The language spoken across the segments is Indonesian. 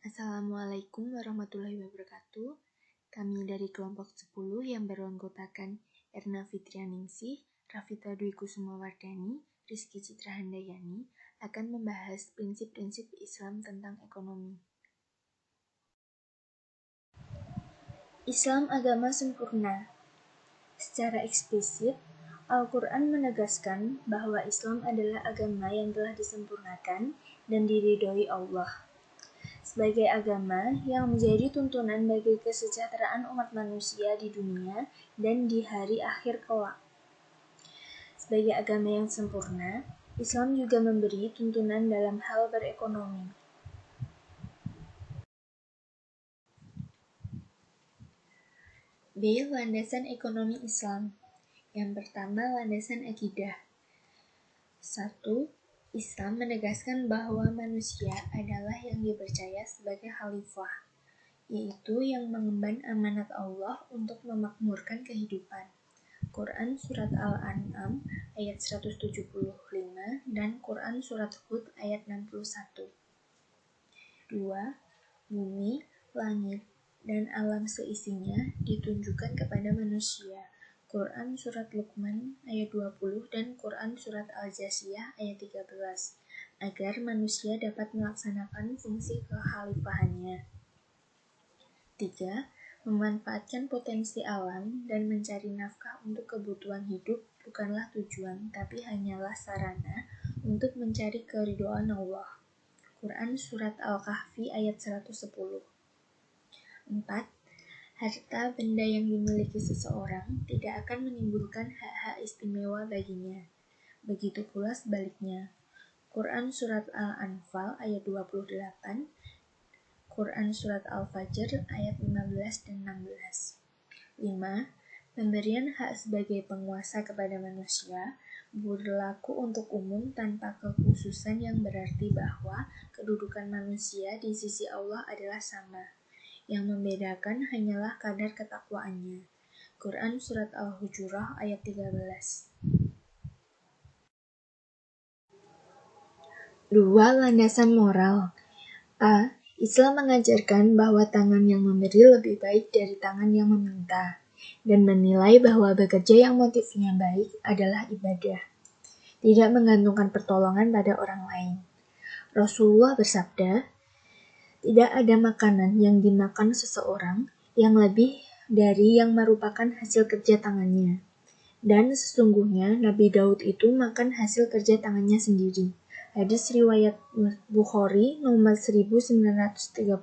Assalamualaikum warahmatullahi wabarakatuh. Kami dari kelompok 10 yang beranggotakan Erna Fitrianingsih, Rafita Dwi Kusumawardani, Rizky Citra Handayani akan membahas prinsip-prinsip Islam tentang ekonomi. Islam agama sempurna. Secara eksplisit, Al-Quran menegaskan bahwa Islam adalah agama yang telah disempurnakan dan diridhoi Allah. Sebagai agama yang menjadi tuntunan bagi kesejahteraan umat manusia di dunia dan di hari akhir kelak. Sebagai agama yang sempurna, Islam juga memberi tuntunan dalam hal berekonomi. B. Landasan ekonomi Islam. Yang pertama, landasan akidah. 1. Islam menegaskan bahwa manusia adalah yang dipercaya sebagai khalifah, yaitu yang mengemban amanat Allah untuk memakmurkan kehidupan. Quran Surat Al-An'am ayat 175 dan Quran Surat Hud ayat 61. 2. Bumi, langit, dan alam seisinya ditunjukkan kepada manusia. Quran Surat Luqman ayat 20 dan Quran Surat Al-Jasiyah ayat 13, agar manusia dapat melaksanakan fungsi kekhalifahannya. 3. Memanfaatkan potensi alam dan mencari nafkah untuk kebutuhan hidup bukanlah tujuan, tapi hanyalah sarana untuk mencari keridhaan Allah. Quran Surat Al-Kahfi ayat 110. 4. Harta benda yang dimiliki seseorang tidak akan menimbulkan hak-hak istimewa baginya. Begitu pula sebaliknya. Quran Surat Al-Anfal ayat 28, Quran Surat Al-Fajr ayat 15 dan 16. 5. Pemberian hak sebagai penguasa kepada manusia berlaku untuk umum tanpa kekhususan, yang berarti bahwa kedudukan manusia di sisi Allah adalah sama. Yang membedakan hanyalah kadar ketakwaannya. Quran Surat Al-Hujurah ayat 13. 2. Landasan moral. A. Islam mengajarkan bahwa tangan yang memberi lebih baik dari tangan yang meminta, dan menilai bahwa bekerja yang motifnya baik adalah ibadah, tidak menggantungkan pertolongan pada orang lain. Rasulullah bersabda, tidak ada makanan yang dimakan seseorang yang lebih dari yang merupakan hasil kerja tangannya. Dan sesungguhnya Nabi Daud itu makan hasil kerja tangannya sendiri. Hadis riwayat Bukhari nomor 1930.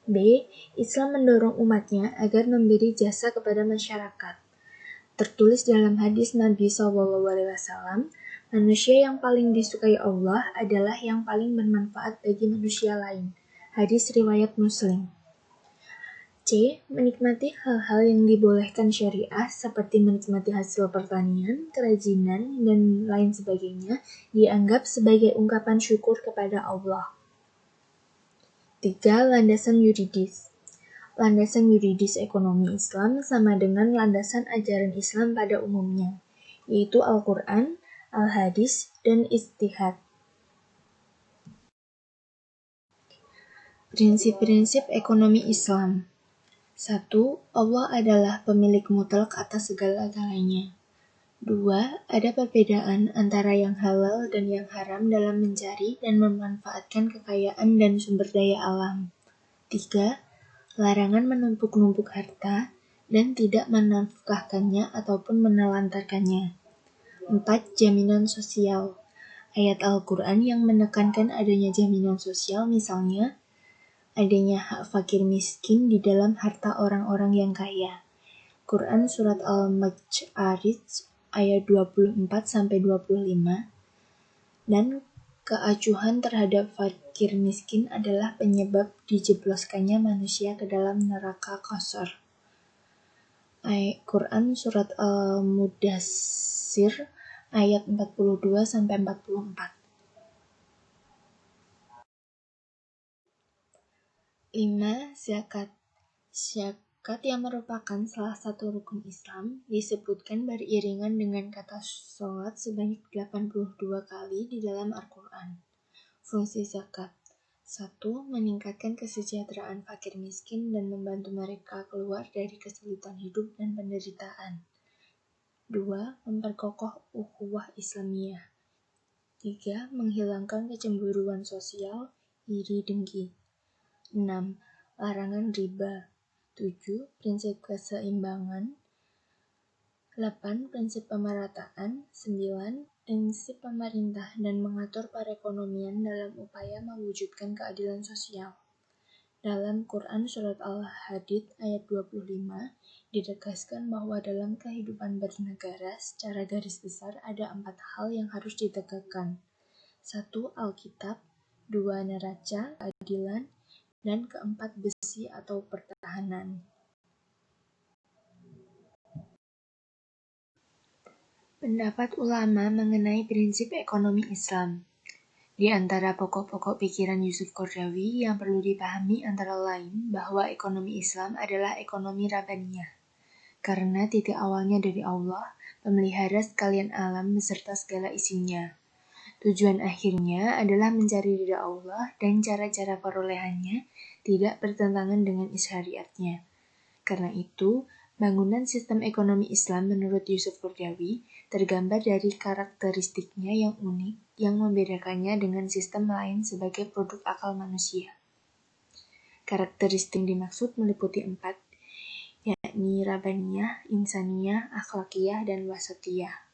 B. Islam mendorong umatnya agar memberi jasa kepada masyarakat. Tertulis dalam hadis Nabi SAW, manusia yang paling disukai Allah adalah yang paling bermanfaat bagi manusia lain. Hadis riwayat Muslim. C. Menikmati hal-hal yang dibolehkan syariah seperti menikmati hasil pertanian, kerajinan, dan lain sebagainya dianggap sebagai ungkapan syukur kepada Allah. 3. Landasan yuridis. Landasan yuridis ekonomi Islam sama dengan landasan ajaran Islam pada umumnya, yaitu Al-Quran, Al-Hadis, dan Ijtihad. Prinsip-prinsip ekonomi Islam. 1. Allah adalah pemilik mutlak atas segala-galanya. 2. Ada perbedaan antara yang halal dan yang haram dalam mencari dan memanfaatkan kekayaan dan sumber daya alam. 3. Larangan menumpuk-numpuk harta dan tidak menafkahkannya ataupun menelantarkannya. 4. Jaminan sosial. Ayat Al-Quran yang menekankan adanya jaminan sosial, misalnya adanya hak fakir miskin di dalam harta orang-orang yang kaya. Quran Surat Al-Ma'arij ayat 24-25. Dan keacuhan terhadap fakir miskin adalah penyebab dijebloskannya manusia ke dalam neraka Qasr. Quran Surat Al-Mudassir ayat 42-44. 5. Zakat. Zakat yang merupakan salah satu rukun Islam disebutkan beriringan dengan kata sholat sebanyak 82 kali di dalam Al-Quran. Fungsi zakat. 1. Meningkatkan kesejahteraan fakir miskin dan membantu mereka keluar dari kesulitan hidup dan penderitaan. 2. Memperkokoh ukhuwah Islamiyah. 3. Menghilangkan kecemburuan sosial, iri dengki. 6. Larangan riba. 7. Prinsip keseimbangan. 8. Prinsip pemerataan. 9. Prinsip pemerintah dan mengatur perekonomian dalam upaya mewujudkan keadilan sosial. Dalam Quran Surat Al-Hadid ayat 25, ditegaskan bahwa dalam kehidupan bernegara secara garis besar ada 4 hal yang harus ditegakkan. 1. Alkitab, 2. neraca, keadilan, dan keempat besi atau pertahanan. Pendapat ulama mengenai prinsip ekonomi Islam. Di antara pokok-pokok pikiran Yusuf Qaradawi yang perlu dipahami antara lain bahwa ekonomi Islam adalah ekonomi rabbaniyah. Karena titik awalnya dari Allah, pemelihara sekalian alam beserta segala isinya. Tujuan akhirnya adalah mencari ridha Allah dan cara-cara perolehannya tidak bertentangan dengan syariatnya. Karena itu, bangunan sistem ekonomi Islam menurut Yusuf Qaradawi tergambar dari karakteristiknya yang unik yang membedakannya dengan sistem lain sebagai produk akal manusia. Karakteristik yang dimaksud meliputi 4, yakni rabbaniyah, insaniyah, akhlakiyah, dan wasatiyah.